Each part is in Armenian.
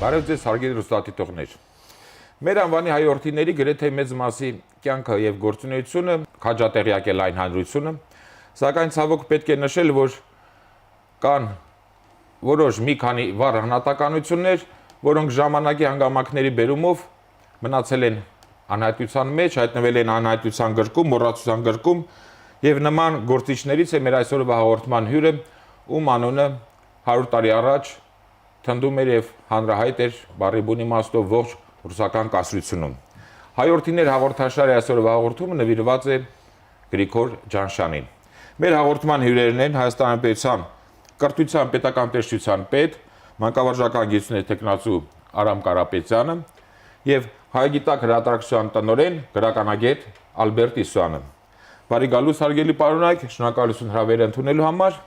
Բարև ձեզ հարգելի հեռուստադիտողներ։ Մեր անվանի հայորդիների գրեթե մեծ մասի կյանքը եւ գործունեությունը քաջատեղյակ է լայն հանրությունը, սակայն ցավոք պետք է նշել, որ կան որոշ մի քանի վառ հնատականություններ, որոնք ժամանակի հանգամանքների բերումով մնացել են անհայտության մեջ, հայտնվել են անհայտության գրկում, մոռացության գրկում եւ նման գործիչներից է մեր այսօրվա հաղորդման հյուրը, ում անունը 100 տարի առաջ թնդում էր եւ հանրահայտ էր բառի բուն իմաստով ողջ ռուսական կայսրությունում։ Հայորդիներ հաղորդաշարի այսօրվա հաղորդումը նվիրված է Գրիգոր Ջանշյանին։ Մեր հաղորդման հյուրերն են Հայաստանի պետության կրթության պետական տեսչության պետ, մանկավարժական գիտությունների տեխնացու Արամ Կարապետյանը եւ Հայագիտակ հրատարակչության տնօրեն գրականագետ Ալբերտ Իսոյանը։ Բարի գալուս հարգելի պարոնայք, շնորհակալություն հրավերը ընդունելու համար։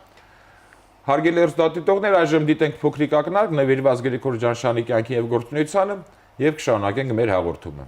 Հարգելի հեռուստադիտողներ, այժմ դիտենք փոքրիկ ակնարկ նվիրված Գրիգոր Ջանշյանի կյանքին եւ գործունեությանը եւ կշարունակենք մեր հաղորդումը։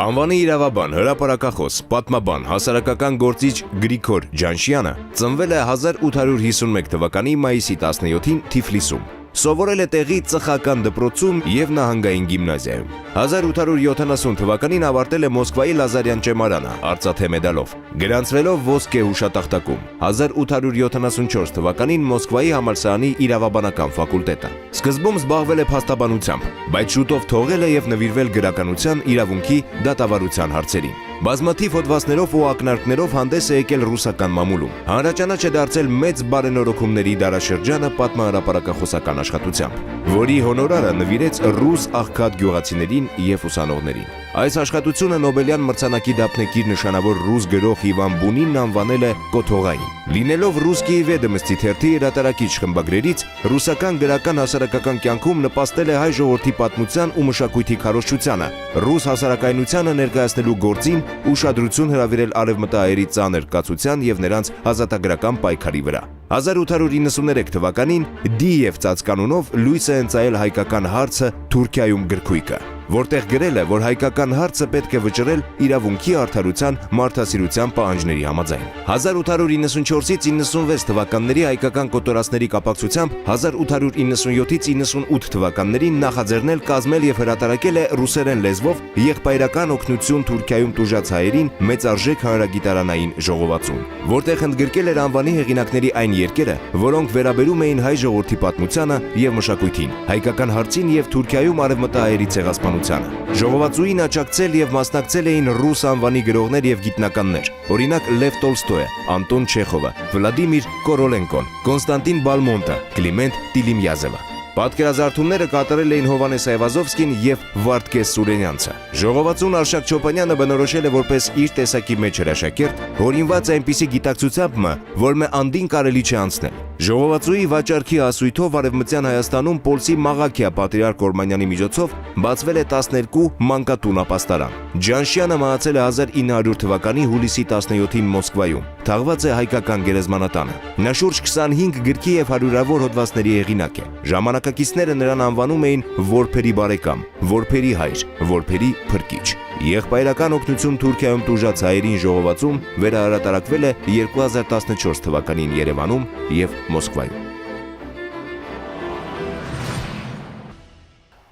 Անվանի իրավաբան, հրապարակախոս, պատմաբան, հասարակական գործիչ Գրիգոր Ջանշյանը ծնվել է 1851 թվականի մայիսի 17-ին Թիֆլիսում։ Սովորել է տեղի ծխական դպրոցում եւ նահանգային գիմնազիայում։ 1870 թվականին ավարտել է Մոսկվայի Լազարյան ճեմարանը արծաթե մեդալով, գրանցվելով ոսկե հուշատախտակում։ 1874 թվականին Մոսկվայի համալսարանի իրավաբանական ֆակուլտետը։ Սկզբում զբաղվել է փաստաբանությամբ, բայց շուտով թողել է եւ նվիրվել գրականության, իրավունքի, դատավարության հարցերին։ Բազմաթիվ հոդվածներով ու ակնարկներով հանդես է եկել ռուսական մամուլում։ Հանրաճանաչ է դարձել մեծ բարենորոգումների դարաշրջանը պատմահրապարակախոսական աշխատությամբ, որի հոնորարը նվիրեց ռուս աղքատ գյուղացիներին եւ ուսանողներին։ Այս աշխատությունը Նոբելյան մրցանակի դափնեկիր նշանավոր ռուս գրող Իվան Բունինն անվանել է կոթողային։ Լինելով Ռուսկիի Վեդոմստի թերթի հրատարակիչ խմբագրերից, ռուսական գրական հասարակական կյանքում նպաստել է հայ ժողովրդի պատմության ու մշակույթի քարոզչությանը, ռուս հասարակայնությանը ներկայացնելու գործին ուշադրություն հրավիրել արևմտահայերի ծանր կացության եւ նրանց ազատագրական պայքարի վրա։ 1893 թվականին Դիև ծածկանունով լույս է ընծայել հայկական հարցը Թուրքիայում գրքույկը, որտեղ գրել է, որ հայկական հարցը պետք է վճռել իրավունքի, արդարության, մարդասիրության պահանջների համաձայն։ 1894-ից 96 թվականների հայկական կոտորածների կապակցությամբ 1897-ից 98 թվականներին նախաձեռնել, կազմել եւ հրատարակել է ռուսերեն լեզվով եղբայրական օգնություն Թուրքիայում տուժած հայերին մեծարժեք հանրագիտարանային ժողովածուն, որտեղ ընդգրկել էր անվանի հեղինակների այն երկերը, որոնք վերաբերում էին հայ ժողովրդի պատմությանը եւ մշակույթին, հայկական հարցին եւ Թուրքիայում արևմտահայերի ցեղասպանությանը։ Ժողովածուին աջակցել եւ մասնակցել էին ռուս անվանի գրողներ եւ գիտնականներ, օրինակ Լև Տոլստոյը, Անտոն Չեխովը, Վլադիմիր Կորոլենկոն, Կոնստանտին Բալմոնտը, Կլիմենտ Տիլիմյազևը։ Պատկերազարդումները կատարել էին Հովանես Այվազովսկին եւ Վարդգես Սուրենյանցը։ Ժողովածուն Արշակ Չոպանյանը բնորոշել է որպես իր տեսակի մեջ հրաշակերտ, հորինված այնպիսի գիտակցությամբ, որ մե անդին կարելի չէ անցնել։ Ժողովածուի վաճառքի հասույթով Արևմտյան Հայաստանում Պոլսի Մաղաքիա պատրիարք Օրմանյանի միջոցով բացվել է 12 մանկատուն ապաստարան։ Ջանշյանը մահացել է 1900 թվականի հուլիսի 17-ին Մոսկվայում։ Թաղված է հայկական գերեզմանատանը։ Նա շուրջ 25 գրքի եւ հարյուրավոր հոդվածների հեղինակ է։ Ժամանակակիցները նրան անվանում էին որբերի բարեկամ, որբերի հայր, որբերի փրկիչ։ Եղբայրական օգնություն Թուրքիայում տուժած հայերին ժողովածում վերահրատարակվել է 2014 թվականին Երևանում եւ Մոսկվայում։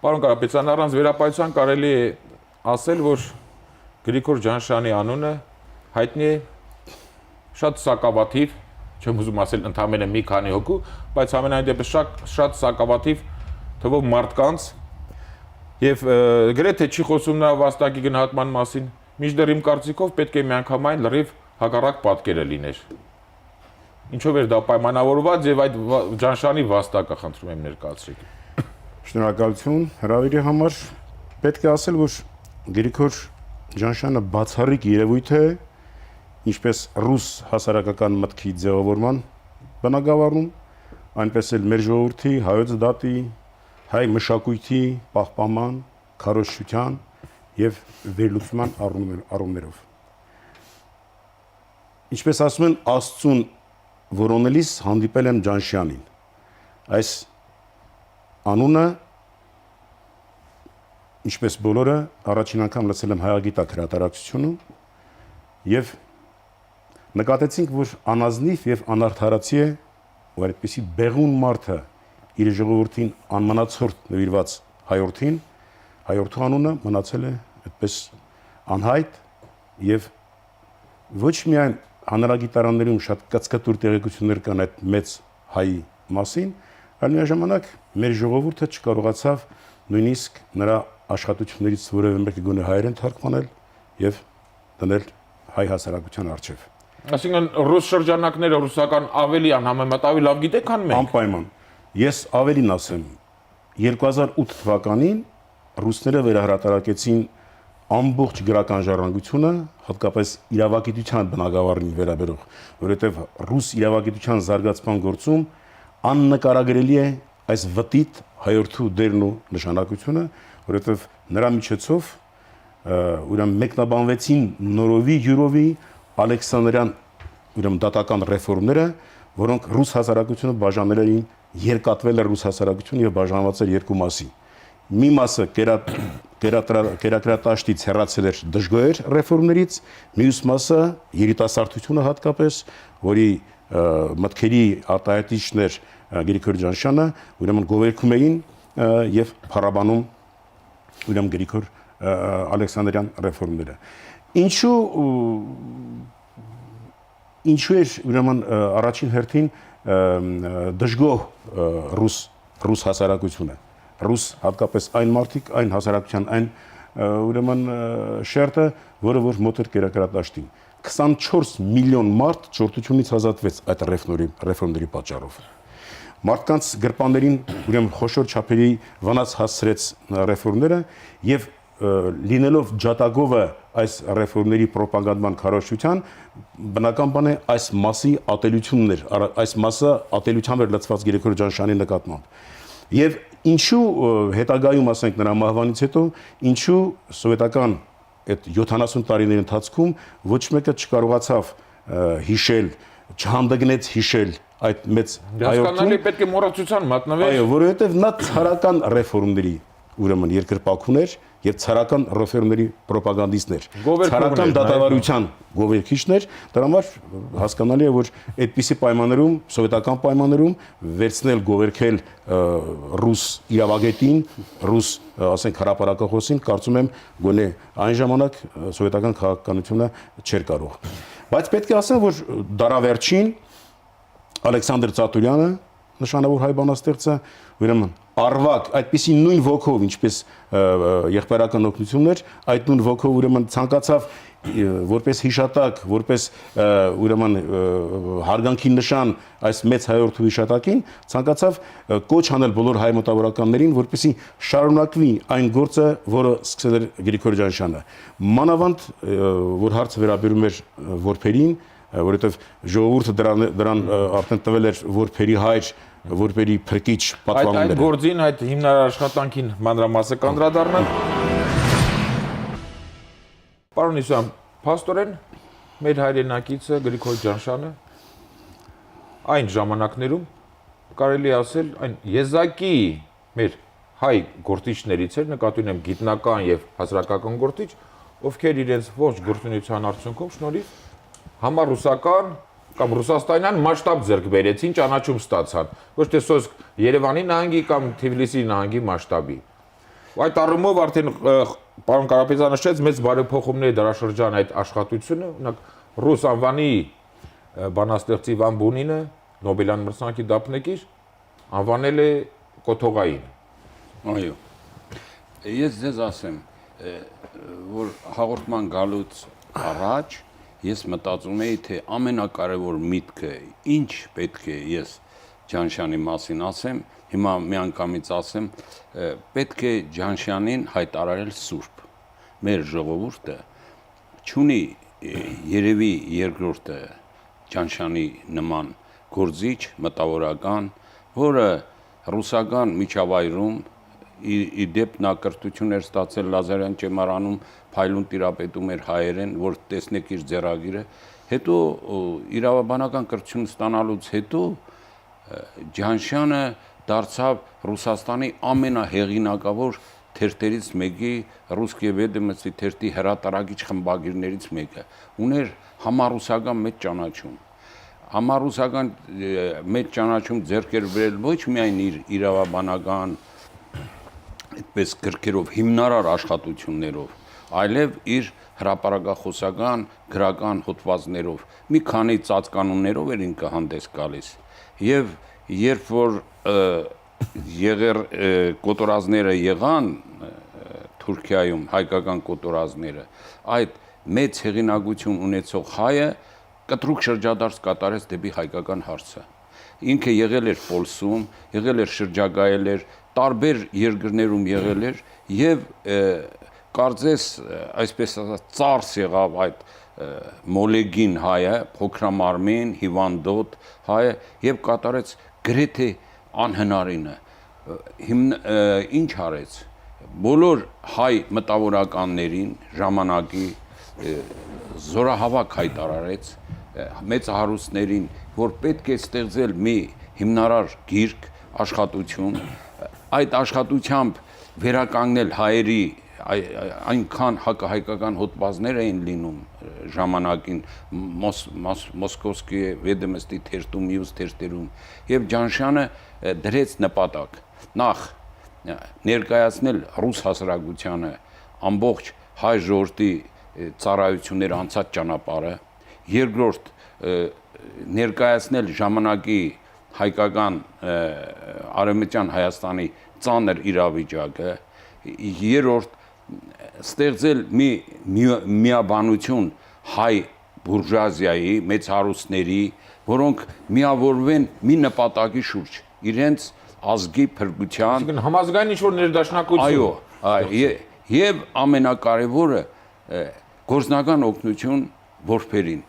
Պարոն Կարապետյան, առանց վերապայության կարելի է ասել, որ Գրիգոր Ջանշյանի անունը հայտնի է շատ սակավաթիվ, չեմ ուզում ասել ընդամենը մի քանի հոգու, բայց ամենայն դեպս շատ սակավաթիվ թվով մարդկանց եւ գրեթե չի խոսում նրա վաստակի գնահատման մասին, մինչդեռ իմ կարծիքով պետք է միանգամայն լրիվ հակառակ պատկերը լիներ։ Ինչով էր դա պայմանավորված եւ այդ Ջանշյանի վաստակը խնդրում եմ ներկայացրեք։ Շնորհակալություն հրավերի համար։ Պետք է ասել, որ Գրիգոր Ջանշյանը բացառիկ երևույթ է, ինչպես ռուս հասարակական մտքի ձևավորման բնագավառում, այնպես էլ մեր ժողովրդի, հայոց դատի, հայ մշակույթի պահպանման, քարոզչության եւ վերլուծման առումներով։ Ինչպես ասում են, Աստծուն որոնելիս հանդիպել եմ Ջանշյանին։ Այս անունը, ինչպես բոլորը, առաջին անգամ լսել եմ Հայագիտակ հրատարակչությունում եւ նկատեցինք, որ անազնիվ եւ անարդարացի է որ այդպիսի բեղուն մարդը իր ժողովրդին անմնացորդ նվիրված հայորդու անունը մնացել է այդպես անհայտ եւ ոչ միայն հանրագիտարաններում շատ կծկտուր տեղեկություններ կան այդ մեծ հայի մասին, այլ միաժամանակ մեր ժողովուրդը չկարողացավ նույնիսկ նրա աշխատություններից որևէ մեկը գոնե հայերեն թարգմանել եւ դնել հայ հասարակության արչեւ։ Այսինքն ռուս շրջանակները ռուսական ավելի անհամեմատ ավելի լավ գիտեք, քան մենք։ Անպայման։ Ես ավելին ասեմ, 2008 թվականին ռուսները վերահրատարակեցին ամբողջ գրական ժառանգությունը, հատկապես իրավագիտության բնագավառին վերաբերող, որովհետև ռուս իրավագիտության զարգացման գործում աննկարագրելի է այս վտիտ հայորդու դերն ու նշանակությունը, որովհետև նրա միջոցով ուրեմն մեկնաբանվեցին նորովի յուրովի Ալեքսանդրյան ուրեմն դատական ռեֆորմները, որոնք ռուս հասարակությունը բաժանել էին, երկատվել է ռուս հասարակությունը եւ բաժանված էր երկու մասի։ Մի մասը կերակրատաշտից հեռացել էր դժգոհեր ռեֆորմներից, մյուս մասը երիտասարդությունը հատկապես, որի մտքերի արտահայտիչն էր Գրիգոր Ջանշյանը, ուրեմն գովերքում էին եւ փառաբանում ուրեմն Գրիգոր Ալեքսանդրյան ռեֆորմները։ Ինչու էր ուրեմն առաջին հերթին դժգոհ ռուս հասարակությունը, ռուս հատկապես այն մարդիկ, այն հասարակության, այն ուրեմն շերտը, որը որ մոտ էր կերակրատաշտին։ 24 միլիոն մարդ ճորտությունից ազատվեց այդ ռեֆորմների պատճառով։ Մարդկանց գրպաններին ուրեմն խոշոր չափերի վնաս հասցրեց ռեֆորմները եւ լինելով ջատագովը այս ռեֆորմների պրոպագանդման քարոզչության, բնական բան է այս մասի ատելությունն էր, այս մասը ատելությամբ էր լցված Գրիգոր Ջանշյանի նկատմամբ։ Եվ ինչու հետագայում, ասենք նրա մահվանից հետո, ինչու սովետական այդ 70 տարիների ընթացքում ոչ մեկը չկարողացավ հիշել, չհանդգնեց հիշել այդ մեծ հայորդին, պետք է մոռացության մատնվել։ Այո, որովհետև նա ցարական ռեֆորմների ուրեմն երկրպագուն էր եւ ցարական ռեֆորմների պրոպագանդիստն էր։ Ցարական դատավարության գովերքիչն էր, դրա համար հասկանալի է, որ այդպիսի պայմաններում, սովետական պայմաններում վերցնել գովերքել ռուս իրավագետին, ռուս, ասենք հրապարակախոսին, կարծում եմ գոնե այն ժամանակ սովետական քաղաքականությունը չէր կարող։ Բայց պետք է ասեմ, որ դարավերջին Ալեքսանդր Ծատուրյանը, նշանավոր հայ բանաստեղծը, ուրեմն Արվակ, այդպիսի նույն ոգով, ինչպես եղբայրական օգնություններ, այդ նույն ոգով ուրեմն ցանկացավ որպես հիշատակ, որպես ուրեմն հարգանքի նշան այս մեծ հայորդու հիշատակին, ցանկացավ կոչ անել բոլոր հայ մտավորականներին, որպեսզի շարունակվի այն գործը, որը սկսել էր Գրիգոր Ջանշյանը։ Մանավանդ, որ հարցը վերաբերում էր որբերին, որովհետև ժողովուրդը դրան արդեն տվել էր որբերի հայր, որբերի փրկիչ պատվանունները։ Այդ գործին, այդ հիմնարար աշխատանքին մանրամասը կանդրադառնանք։ Պարոն Իսյան, փաստորեն մեր հայրենակիցը Գրիգոր Ջանշյանը այն ժամանակներում կարելի ասել այն եզակի մեր հայ գործիչներից էր, նկատի ունեմ գիտնական եւ հասարակական գործիչ, ովքեր իրենց ոչ գործունեության արդյունքում շնորհիվ համառուսական կամ ռուսաստանյան մասշտաբ ձեռք բերեցին, ճանաչում ստացան, ոչ թե սոսկ Երևանի նահանգի կամ Թիֆլիսի նահանգի մասշտաբի։ Այդ առումով արդեն պարոն Կարապետյանը նշեց մեծ բարեփոխումների դարաշրջան այդ աշխատությունը, օրինակ ռուս անվանի բանաստեղծի Վան Բունինը, Նոբելյան մրցանակի դափնեկիր, անվանել է կոթողային։ Այո։ Ես ձեզ ասեմ, որ հաղորդման գալուց առաջ ես մտածում էի, թե ամենակարևոր միտքը ինչ պետք է ես Ջանշյանի մասին ասեմ, հիմա միանգամից ասեմ, պետք է Ջանշյանին հայտարարել սուրբ։ Մեր ժողովուրդը չունի երևի երկրորդը Ջանշյանի նման գործիչ, մտավորական, որը ռուսական միջավայրում իդեպ նա կրթություն էր ստացել Լազարյան ճեմարանում, փայլուն տիրապետում էր հայերեն, որ տեսնեք իր ձեռագիրը, հետո իրավաբանական կրթություն ստանալուց հետո Ջանշյանը դարձավ Ռուսաստանի ամենահեղինակավոր թերթերից մեկի, Ռուսկիե Վեդոմստի թերթի հրատարակիչ խմբագիրներից մեկը, ուներ համառուսական մեծ ճանաչում։ համառուսական մեծ ճանաչում ձեռք էր բերել ոչ միայն իր իրավաբանական այդպես գրքերով հիմնարար աշխատություններով, այլև իր հրապարակախոսական գրական հոդվածներով, մի քանի ծածկանուններով էր ինքը հանդես գալիս։ Եվ երբ որ կոտորածները եղան Թուրքիայում, հայկական կոտորածները, այդ մեծ հեղինակություն ունեցող հայը կտրուկ շրջադարձ կատարեց դեպի հայկական հարցը։ Ինքը եղել էր Պոլսում, եղել էր շրջագայել էր, տարբեր երկրներում եղել էր եւ կարծես այսպես ասած ծարս եղավ այդ մոլեգին հայը, փոքրամարմին, հիվանդոտ հայը եւ կատարեց գրեթե անհնարինը։ Ինչ արեց։ Բոլոր հայ մտավորականներին ժամանակի զորահավաք հայտարարեց մեծահարուստներին, որ պետք է ստեղծել մի հիմնարար գիրք, աշխատություն, այդ աշխատությամբ վերականգնել հայերի այնքան հակահայկական հոդվածներ էին լինում ժամանակին Մոսկովսկի Վեդոմստի թերթում, մյուս թերթերում, եւ Ջանշյանը դրեց նպատակ նախ ներկայացնել ռուս հասարակությանը ամբողջ հայ ժողովրդի ծառայություններ անցած ճանապարհը, երկրորդ ներկայացնել ժամանակի հայկական արևմտյան Հայաստանի ծանր իրավիճակը, երրորդ ստեղծել մի միաբանություն հայ բուրժուազիայի, մեծ հարուստների, որոնք միավորվեն մի նպատակի շուրջ, իրենց ազգի փրկության, համազգային ինչ-որ ներդաշնակություն։ Այո, եւ ամենակարևորը գործնական օգնություն որբերին։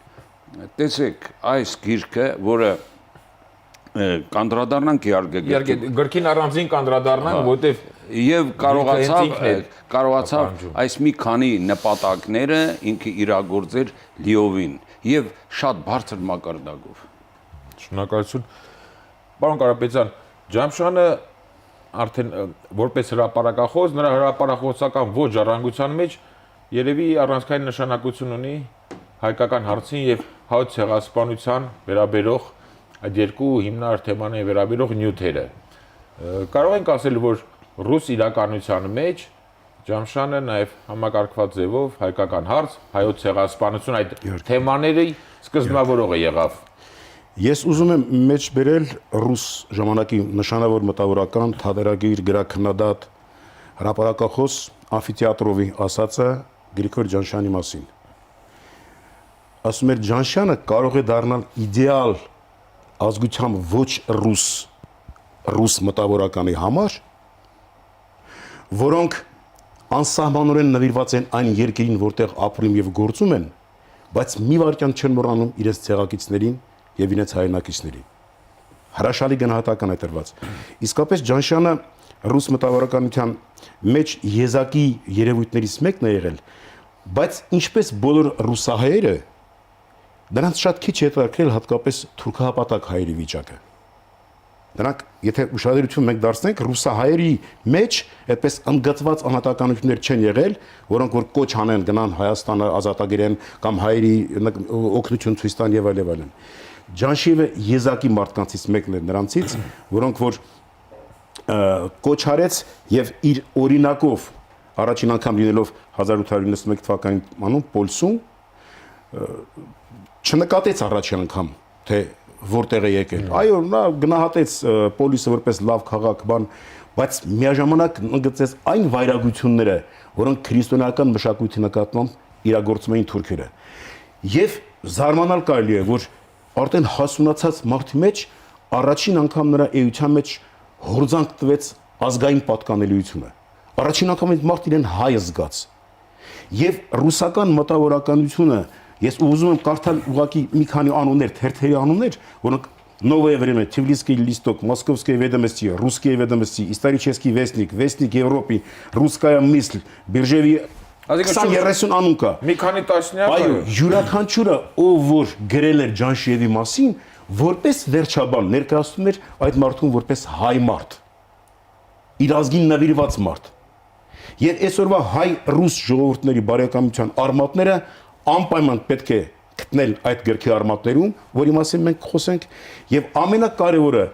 Տեսեք, այս գիրքը, որը կանդրադառնանք իհարկե գրքին առանձին կանդրադառնանք, որտեվ եւ կարողացավ այս մի քանի նպատակները ինքը իրագործել լիովին եւ շատ բարձր մակարդակով։ Շնորհակալություն։ Պարոն Կարապետյան, Ջամշյանը արդեն որպես հրապարակախոս, նրա հրապարակախոսական ոչ ժառանգության մեջ երևի առանցքային նշանակություն ունի հայկական հարցին եւ հայոց ցեղասպանության վերաբերող այդ երկու հիմնարար թեմաների վերաբերող նյութերը։ Կարող ենք ասել, որ ռուս իրականության մեջ Ջամշյանը նաև համակարգված ձևով հայկական հարց, հայոց ցեղասպանություն այդ թեմաների սկզբնավորողը եղավ։ Ես ուզում եմ մեջ բերել ռուս ժամանակի նշանավոր մտավորական թատերագիր գրաքննադատ հրապարակախոս Ամֆիթեատրովի ասածը Գրիգոր Ջանշյանի մասին։ Ասում էր Ջանշյանը կարող է դառնալ իդեալ ազգությամբ ոչ ռուս մտավորականի համար, որոնք անսահմանորեն նվիրված են այն երկրին, որտեղ ապրում եւ գործում են, բայց մի վարքյան չեն մոռանում իրենց ցեղակիցներին եւ իրենց հայրենակիցներին։ Հրաշալի գնահատական է տրված։ Իսկապես Ջանշյանը ռուս մտավորականության մեջ եզակի երևույթներից մեկն է եղել, բայց ինչպես բոլոր ռուսահայերը, նրանց շատ քիչ է հետաքրքրել հատկապես թուրքահապատակ հայերի վիճակը։ Նրանք, եթե ուշադրություն մենք դարձնենք, ռուսահայերի մեջ այդպես ընդգծված անհատականություններ չեն եղել, որոնք որ կոչ անեն գնան Հայաստանը ազատագրեն կամ հայերի օգնություն ցույց տան եւ այլն։ Ջանշիևը եզակի մարդկանցից մեկն է նրանցից, որոնք որ կոչ արեց եւ իր օրինակով առաջին անգամ լինելով 1891 թվականին Պոլսում չնկատեց առաջին անգամ, թե որտեղ է եկել։ Այո, նա գնահատեց Պոլիսը որպես լավ քաղաք, բան, բայց միաժամանակ ընդգծեց այն վայրագությունները, որոնք քրիստոնեական մշակույթի նկատմամբ իրագործում էին թուրքերը։ Եվ զարմանալ կարելի է, որ արդեն հասունացած մարդի մեջ առաջին անգամ նրա էության մեջ հորձանք տվեց ազգային պատկանելիությունը։ Առաջին անգամ այդ մարդը իրեն հայ զգաց։ Եվ ռուսական մտավորականությունը ես ուզում եմ կարդալ ուղղակի մի քանի անուններ, թերթերի անուններ, որոնք Новое время, Тифлисский листок, Московская ведомости, Русские ведомости, Исторический вестник, Вестник Европы, Русская мысль, Биржеви 20-30 անուն կա։ Մի քանի տասնյակ։ Այո, յուրաքանչյուրը ով որ գրել էր Ջանշիևի մասին, որպես վերջաբան ներկայացնում էր այդ մարդուն որպես հայ մարդ։ Իր ազգին նվիրված մարդ։ Եվ այսօրվա հայ-ռուս ժողովուրդների բարեկամության արմատները անպայման պետք է գտնել այդ գրքի արմատներում, որի մասին մենք խոսենք, եւ ամենակարևորը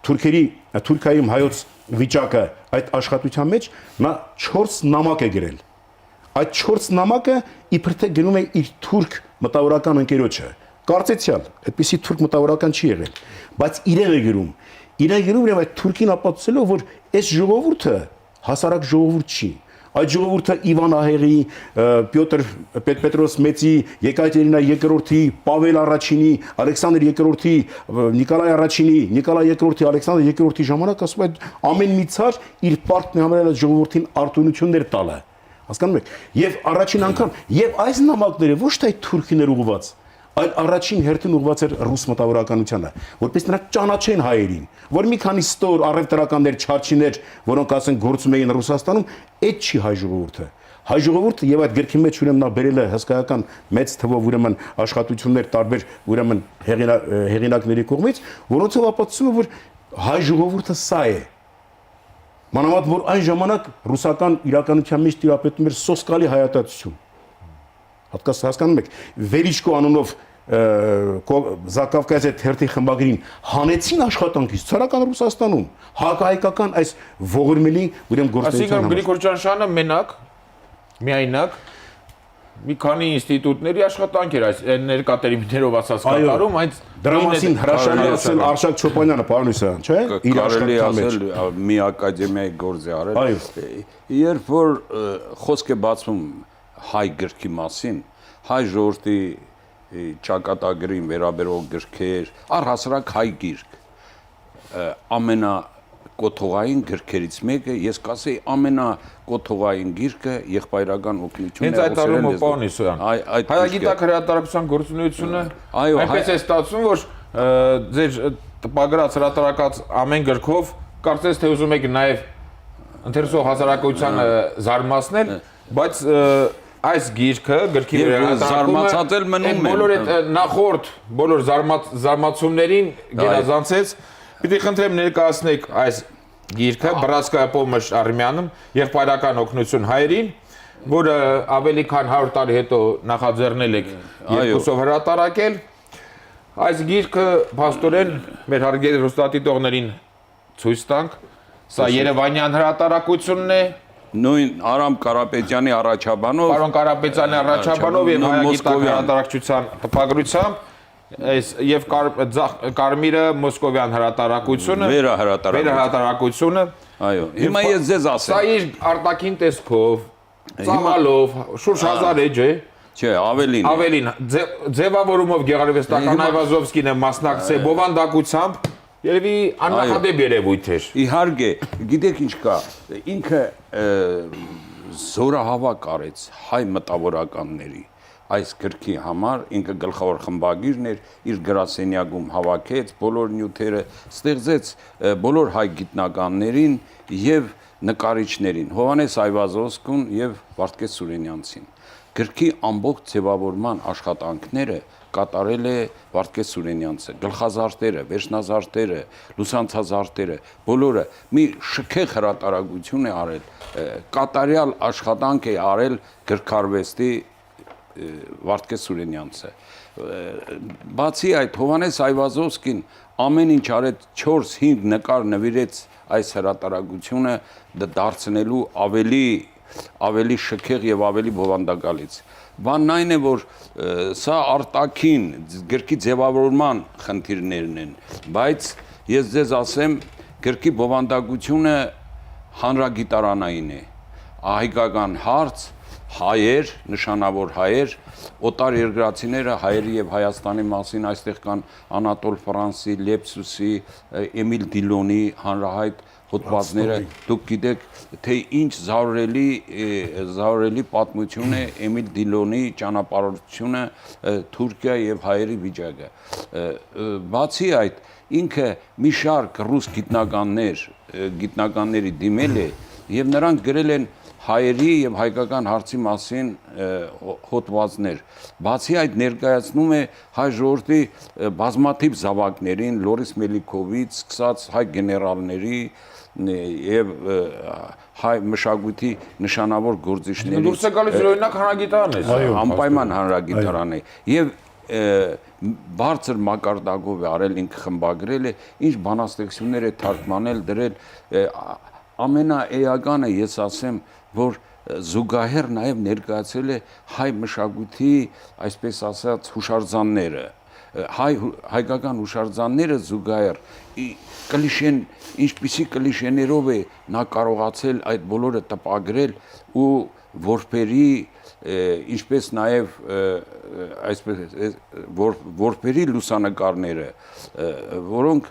Թուրքիայում հայոց վիճակը այդ աշխատության մեջ նա 4 նամակ է գրել։ Այդ 4 նամակը իբր թե գնում է իր թուրք մտավորական ընկերոջը։ Կարծեցյալ, այդպիսի թուրք մտավորական չի եղել, բայց իրեն է գրում։ Իրեն գրում եւ այդ թուրքին ապացուցելով, որ այս ժողովուրդը հասարակ ժողովուրդ չի։ Այդ ժողովուրդը Իվան Ահեղի, Պյոտր Պետրոս Մեծի, Եկատերինա II-ի, Պավել առաջինի, Ալեքսանդր II-ի, Նիկոլայ առաջինի, Նիկոլայ II-ի, Ալեքսանդր II-ի ժամանակ ասում է ամեն մի ցար իր պարտքն է համարել այդ ժողովրդին արտոնություններ տալը։ Հասկանում եք։ Եվ առաջին անգամ, եւ այս նամակները ոչ թե թուրքիներ ուղղված, այլ առաջին հերթին ուղղված էր ռուս մտավորականությանը, որպես նրանք ճանաչեն հայերին, որ մի քանի ստոր առևտրականներ, չարչիներ, որոնք ասեն գործում էին Ռուսաստանում, այդ չի հայ ժողովուրդը։ Հայ ժողովուրդը եւ այդ գրքի մեջ ուրեմն նա բերել է հսկայական մեծ թվով ուրեմն աշխատություններ տարբեր ուրեմն հեղինակների կողմից, որոնցով ապացուցում է, որ հայ ժողովուրդը սա է։ Մանավանդ որ այն ժամանակ ռուսական իրականության մեջ տիրապետում էր սոսկալի հայատացություն։ Հասկանում եք, Վերիչկո անունով Զակավկազիա թերթի խմբագրին հանեցին աշխատանքից ցարական Ռուսաստանում հակահայկական այս ողորմելի ուրեմն գործունեության համար։ Այսինքն Գրիգոր Ջանշյանը մենակ, միայնակ մի քանի ինստիտուտների աշխատանք էր այս ներկա տերմիններով ասած կատարում, այդ դրա մասին հրաշալի ասել Արշակ Չոպանյանը, պարոն Հուսյան, չէ՞։ Իր աշխատանքի մեջ մի ակադեմիայի գործ է արել։ Երբ որ խոսք է բացվում հայ գրքի մասին, հայ ժողովրդի ճակատագրին վերաբերող գրքեր, առհասարակ հայ գիրք, ամենակոթողային գրքերից մեկը, ես կասեի ամենակոթողային գիրքը եղբայրական օգնությունն է։ Հենց այդ առումով պարոն Իսոյան, հայագիտակ հրատարակության գործունեությունը այնպես է ստացվում, որ ձեր տպագրած հրատարակած ամեն գրքով կարծես թե ուզում եք նաև ընթերցող հասարակությանը զարմացնել, բայց այս գիրքը գրքի զարմացած էլ մնում է։ Բոլոր այդ նախորդ բոլոր զարմացումներին գերազանցեց։ Պիտի խնդրեմ ներկայացնեք այս գիրքը Բրատская помощь Արմյանам եղբայրական օգնություն հայերին, որը ավելի քան 100 տարի հետո նախաձեռնել եք երկուսով հրատարակել։ Այս գիրքը փաստորեն մեր հարգելի ռուստատիտողներին ցույց տանք։ Սա Երևանյան հրատարակությունն է։ Նույն Արամ Կարապետյանի առաջաբանով, պարոն Կարապետյանի առաջաբանով եւ հայագիտակ հրատարակչության տպագրությամբ եւ Կարմիրը Մոսկովյան հրատարակությունը, վերահրատարակությունը։ Այո, հիմա ես ձեզ ասեմ։ Սա իր արտաքին տեսքով, ծավալով, շուրջ 1000 էջ է։ Չէ, ավելին։ Ձևավորումով Գեղարվեստական Այվազովսկին է մասնակցել բովանդակությամբ։ Երևի աննախադեպ երևույթ էր։ Իհարկե, գիտեք ինչ կա, ինքը զորահավաք արեց հայ մտավորականների այս գրքի համար, ինքը գլխավոր խմբագիրն էր, իր գրասենյակում հավաքեց բոլոր նյութերը, ստեղծեց բոլոր հայ գիտնականներին եւ նկարիչներին, Հովհաննես Այվազովսկուն եւ Վարդգես Սուրենյանցին։ Գրքի ամբողջ ձևավորման աշխատանքները կատարել է Վարդգես Սուրենյանցը, գլխազարդերը, վերջնազարդերը, լուսանցազարդերը, բոլորը մի շքեղ հրատարակություն է արել, կատարյալ աշխատանք է արել գրքարվեստի Վարդգես Սուրենյանցը։ Բացի այդ, Հովհաննես Այվազովսկին ամեն ինչ արեց 4-5 նկար նվիրեց այս հրատարակությունը դարձնելու ավելի շքեղ եւ ավելի բովանդակալից։ Բանն այն է, որ սա արտաքին գրքի ձևավորման խնդիրներն են, բայց ես ձեզ ասեմ, գրքի բովանդակությունը հանրագիտարանային է, հայկական հարց, հայեր, նշանավոր հայեր, օտար երկրացիները հայերի եւ Հայաստանի մասին այստեղ կան Անատոլ Ֆրանսի, Լեպսուսի, Էմիլ Դիլոնի հանրահայտ հոդվածները, դուք գիտեք, թե ինչ զարորելի պատմություն է Էմիլ Դիլոնի ճանապարհորդությունը Թուրքիա եւ հայերի վիճակը։ Բացի այդ, ինքը մի շարք ռուս գիտնականների դիմել է եւ նրանք գրել են հայերի եւ հայկական հարցի մասին հոդվածներ։ Բացի այդ ներկայացնում է հայ ժողովրդի բազմաթիվ զավակներին, Լորիս Մելիքովից սկսած հայ գեներալների եւ հայ մշակույթի նշանավոր գործիչների։ Դուրս է գալիս օրինակ հանրագիտարան է։ Անպայման հանրագիտարան է։ Եվ բարձր մակարդակով է արել, ինքը խմբագրել է, ինչ բանաստեղծություններ է թարգմանել, դրել, ամենաէականը ես ասեմ, որ զուգահեռ նաև ներկայացել է հայ մշակույթի, այսպես ասած, հուշարձանները, հայկական հուշարձանները զուգահեռ կլիշեն, ինչպիսի կլիշեներով է նա կարողացել այդ բոլորը տպագրել ու որբերի, ինչպես նաև այսպես որբերի լուսանկարները, որոնք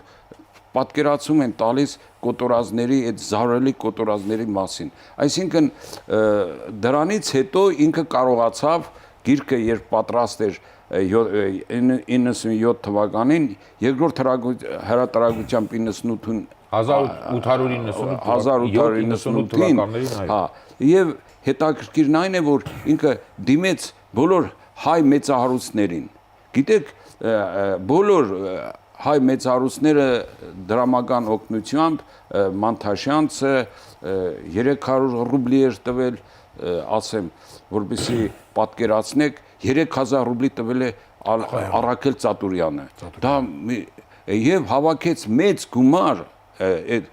պատկերացում են տալիս կոտորածների, այդ զարելի կոտորածների մասին։ Այսինքն դրանից հետո ինքը կարողացավ գիրքը երբ պատրաստ էր 97 թվականին, երկրորդ հրատարակությամբ 98-ին 1898 թվականներին, հա, եւ հետաքրքիրն այն է, որ ինքը դիմեց բոլոր հայ մեծահարուստներին։ Գիտեք, բոլոր հայ մեծահարուստները դրամական օգնությամբ Մանթաշյանցը 300 ռուբլի էր տվել, ասեմ, որպեսզի պատկերացնեք, 3000 ռուբլի տվել է Առաքել Ծատուրյանը։ Դա եւ հավաքեց մեծ գումար, այդ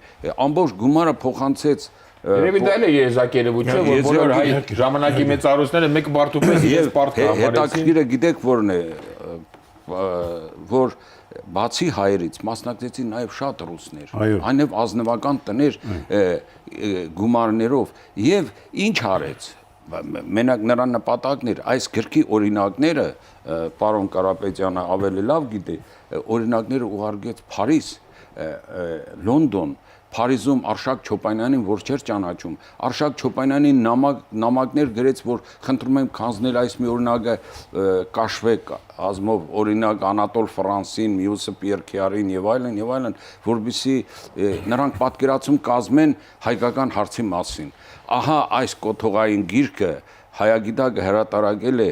ամբողջ գումարը փոխանցեց Երևի դա էլ է եզակերևույթը, որ բոլոր հայ ժամանակի մեծարուսները մեկ բարդուպես իրենց պարտքը համարեցին։ Հետաքրքիրը գիտեք որն է, որ բացի հայերից մասնակցեցին նաև շատ ռուսներ, այնև ազնվական տներ գումարներով եւ ինչ արեց։ Մենակ նրա նպատակն էր այս գրքի օրինակները, պարոն Կարապետյանը ավելի լավ գիտի, օրինակները ուղարկեց Փարիզ, Լոնդոն, Փարիզում Արշակ Չոպանյանին, որ չէր ճանաչում, Արշակ Չոպանյանին նամակներ գրեց, որ խնդրում եմ քանձնել այս մի օրինակը Կաշվեք ազգով, օրինակ Անատոլ Ֆրանսին, մյուսը Պիեր Քիարին եւ այլն, որպեսզի նրանք պատկերացում կազմեն հայկական հարցի մասին։ Ահա այս կոթողային գիրքը Հայագիտակը հրատարակել է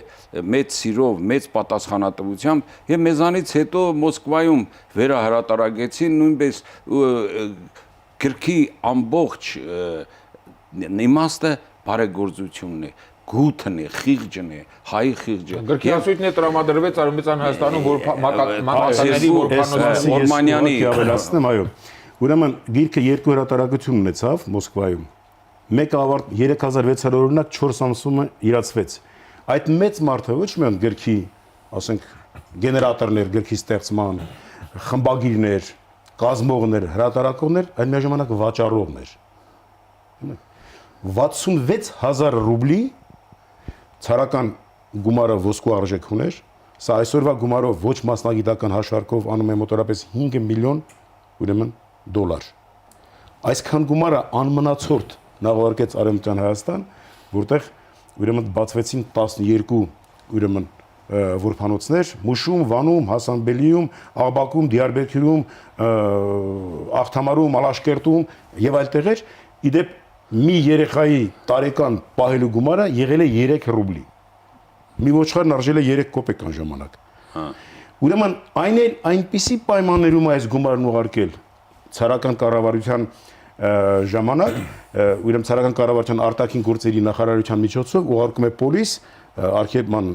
մեծ սիրով, մեծ պատասխանատվությամբ եւ մեզանից հետո Մոսկվայում վերահրատարակեցին նույնպես գրքի ամբողջ իմաստը բարեգործությունն է, գութն է, խիղճն է, հայի խիղճը։ Գրքի ասույթն է տրամադրվեց Արևմտյան Հայաստանում, որ մակասների Օրմանյանի ավելացնեմ, այո։ Ուրեմն գիրքը երկու հրատարակություն ունեցավ Մոսկվայում։ Մեկ ավարտ 3600 օրինակ 4 ամսում իրացվեց։ Այդ մեծ մարդը ոչ միայն գրքի, ասենք, գեներատորներ, գրքի ստեղծման, խմբագիրներ, կազմողներ, հրատարակողներ, այն միաժամանակ վաճառողներ։ 66000 ռուբլի ցարական գումարը ոսկու արժեք ուներ, սա այսօրվա գումարով ոչ մասնագիտական հաշվարկով անում է մոտավորապես 5 միլիոն ուրեմն դոլար։ Այսքան գումարը անմնացորդ նախորդեց Արևմտյան Հայաստան, որտեղ ուրեմն բացվեցին 12 ուրեմն որփանոցներ Մուշում, Վանում, Հասանբելիում, Աղբակում, Դիարբեկիրում, Աղթամարում, Ալաշկերտում եւ այլ տեղեր, իդեպ մի երեխայի տարեկան պահելու գումարը եղել է 3 ռուբլի։ Մի ոչխարն արժել է 3 կոպեկ ժամանակ։ Ուրեմն այն էլ այնպիսի պայմաններում այս գումարն ուղարկել ցարական կառավարության ժամանակ, ուրեմն ցարական կառավարության արտաքին գործերի նախարարության միջոցով ուղարկում է պոլիս արքեբման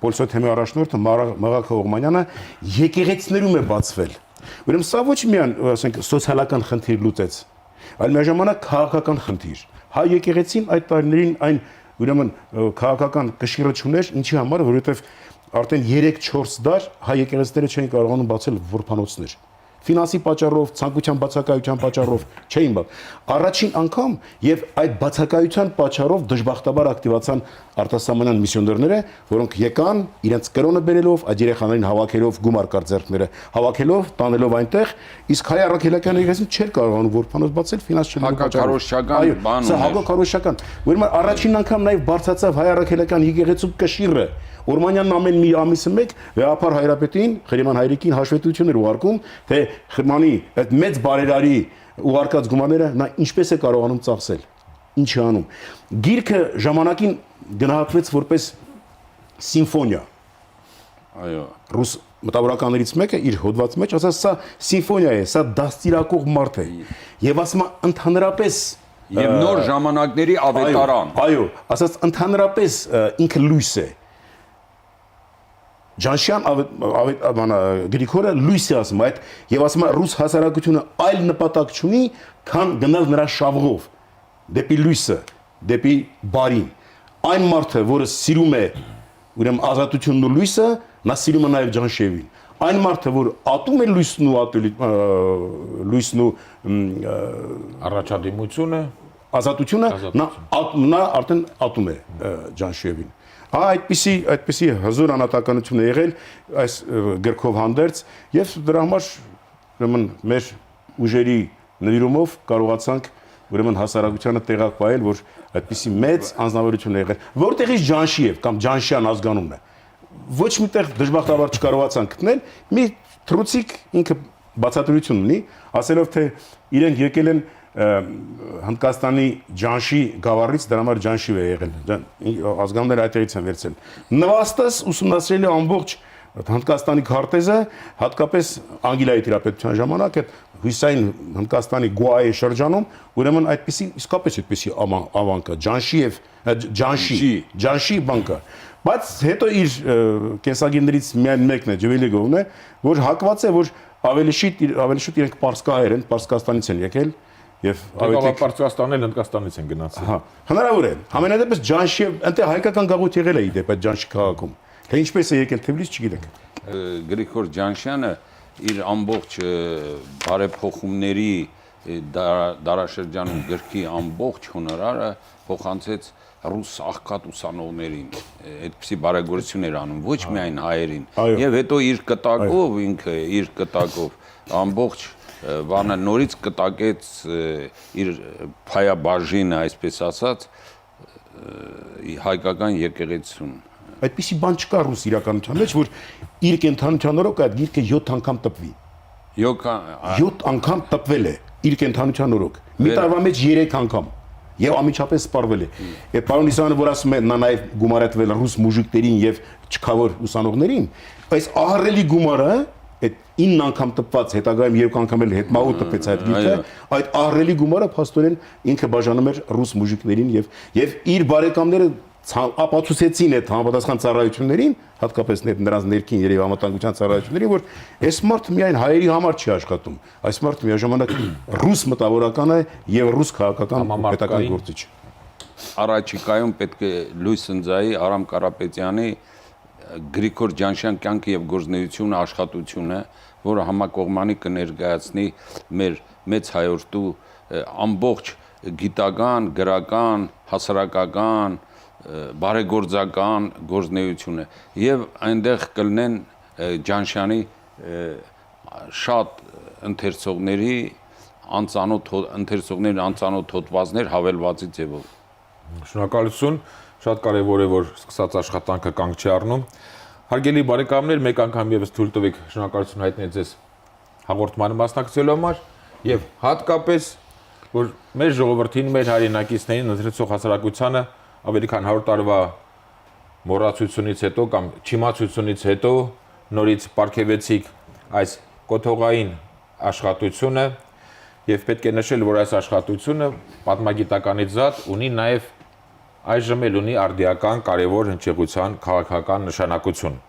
պոլսոթեմի առաջնորդը Մաղաք Օղմանյանը եկեղեցիներում է բացվել։ Ուրեմն սա ոչ միայն, ասենք, սոցիալական խնդիր լուծեց, այլ միաժամանակ քաղաքական խնդիր։ Հայ եկեղեցին այդ տարիներին այն ուրեմն քաղաքական կշիռը չուներ, ինչի համար, որովհետև արդեն 3-4 դար հայ եկեղեցիները չէին կարողանում բացել որփանոցներ։ Ֆինանսի պատճառով, ցանկության բացակայության պատճառով չէին բան։ Առաջին անգամ եւ այդ բացակայության պատճառով դժբախտաբար ակտիվացան արտասահմանյան միսիոներները, որոնք եկան իրենց կրոնը բերելով, այդ երեխաներին հավաքելով գումար կարձերքները, հավաքելով, տանելով այնտեղ, իսկ հայ առաքելական եկեղեցին չէր կարողանում որփանոց բացել ֆինանս հակակարոշչական բան։ Սա հակակարոշչական։ Ուրեմն առաջին անգամ նաեւ բարձրացավ հայ առաքելական եկեղեցու կշիռը։ Օրմանյանն ամեն մի ամիսը մեկ վեհապար հայրապետին, Խրիման հայրիկին հաշվետվություններ ուղարկում, թե Խրմանի այդ մեծ բարերարի ուղարկած գումարները նա ինչպես է կարողանում ծախսել, ինչ է անում։ Գիրքը ժամանակին գնահատվեց որպես սիմֆոնիա։ Այո։ Ռուս մտավորականներից մեկը իր հոդվածի մեջ ասաց, սա սիմֆոնիա է, սա դաստիարակող մարդ է։ Եվ ասում է ընդհանրապես եւ նոր ժամանակների ավետարան։ Այո, ասաց ընդհանրապես ինքը լույս է։ Ջանշյան Գրիգորը լույս է ասում այդ եւ ասում է ռուս հասարակությունը այլ նպատակ չունի, քան գնալ նրա շավղով դեպի լույսը, դեպի բարին։ Այն մարդը, որը սիրում է ուրեմն ազատությունն ու լույսը, նա սիրում է նաեւ Ջանշիևին։ Այն մարդը, որ ատում է լույսն ու Առաջադիմությունը ազատությունը, նա արդեն ատում է Ջանշիևին։ Այդպիսի հզոր անհատականություն է եղել այս գրքով հանդերձ եւ դրա համար ուրեմն մեր ուժերի նվիրումով կարողացանք ուրեմն հասարակությանը տեղակ պահել, որ այդպիսի մեծ անձնավորություն է եղել, որտեղից Ջանշիև կամ Ջանշյան ազգանունն է։ Ոչ միտեղ դժբախտաբար չկարողացան գտնել, մի թրուցիկ ինքը բացատրություն ունի, ասելով թե իրենք եկել են Հնդկաստանի Ջանշի գավառից, դրա համար Ջանշիվ է եղել, ազգանունները այդտեղից են վերցել։ Նվաստս ուսումնասիրել է ամբողջ Հնդկաստանի քարտեզը, հատկապես Անգլիայի տիրապետության ժամանակ այդ հյուսային Հնդկաստանի Գոայի շրջանում, ուրեմն այդպիսի իսկապես այդպիսի ավանք Ջանշի բանկը։ Բայց հետո իր կենսագիրներից միայն մեկն է Ջվելիգովն է, որ հակված է, որ ավելի շուտ իրենք Պարսկահայեր են, Պարսկաստանից են եկել եւ ավելի Պարսկաստանն էլ Հնդկաստանից են գնացել։ Հա, հնարավոր է։ Համենայնպես Ջանշիև այնտեղ հայկական գաղութ եղել է իդեպ այդ Ջանշի քաղաքում։ Թե ինչպես է եկել Թիֆլիս չգիտեք։ Գրիգոր Ջանշյանը իր ամբողջ բարեփոխումների դարաշրջանում գրքի ամբողջ հնարարը փոխանցեց ռուս աղքատ ուսանողներին, այդպիսի բարեգործություններ անում, ոչ միայն հայերին։ Եվ հետո իր կտակով ամբողջ բանը նորից կտակեց իր փայաբաժինը, այսպես ասած, հայկական եկեղեցուն։ Այդպիսի բան չկա ռուս իրականության մեջ, որ իր կենթանության օրոք այդ գիրքը 7 անգամ տպվի։ 7 անգամ տպվել է իր կենթանության օրոք։ Մի տարվա մեջ 3 անգամ։ Եվ ամիջապես սպառվել է։ Եվ պարոն Իսահակյանը, որ ասում է նա նաև գումարատվել ռուս մուժիկներին եւ չքավոր ուսանողներին, այս ահռելի գումարը այդ 9 անգամ տպված, հետագայում 2 անգամ էլ հետմահու տպեց այդ գիրքը, այդ ահռելի գումարը փաստորեն ինքը բաժանում էր ռուս մուժիկներին եւ իր բարեկամները ապացուցեցին այդ համապատասխան ծառայություններին, հատկապես նրանց ներքին երևի համատանգության ծառայություններին, որ այս մարդը միայն հայերի համար չի աշխատում, այս մարդը միաժամանակ ռուս մտավորական է եւ ռուս քաղաքական պետական գործիչ։ Առաջիկայում պետք է լույս ընծայի Արամ Կարապետյանի Գրիգոր Ջանշյան կյանքը եւ գործունեությունը աշխատությունը, որը համակողմանի կներկայացնի մեր մեծ հայորդու ամբողջ գիտական, գրական, հասարակական բարեգործական գործունեությունը եւ այնտեղ կլինեն Ջանշյանի շատ ընթերցողների անծանոթ հոդվածներ հավելվածի ձևով։ Շնորհակալություն, շատ կարևոր է, որ սկսած աշխատանքը կանգ չի առնում։ Հարգելի բարեկամներ, մեկ անգամ եւս թույլ տվեք շնորհակալություն հայտնել ձեզ հաղորդմանը մասնակցելու համար եւ հատկապես որ մեր ժողովրդին, մեր հայրենակիցներին, ընթերցող հասարակությանը ավելի քան 100 տարվա մոռացությունից հետո կամ չիմացությունից հետո նորից պարգևեցիք այս կոթողային աշխատությունը եւ պետք է նշել, որ այս աշխատությունը պատմագիտականից զատ ունի նաեւ այժմ էլ ունի արդիական կարևոր հնչեղության քաղաքական նշանակություն։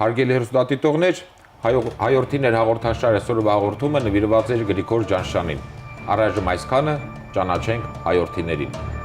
Հարգելի հեռուստադիտողներ, հայորդիներ հաղորդաշարի այսօրվա հաղորդումը նվիրված էր Գրիգոր Ջանշյանին։ Առայժմ այսքանը, ճանաչենք հայորդիներին։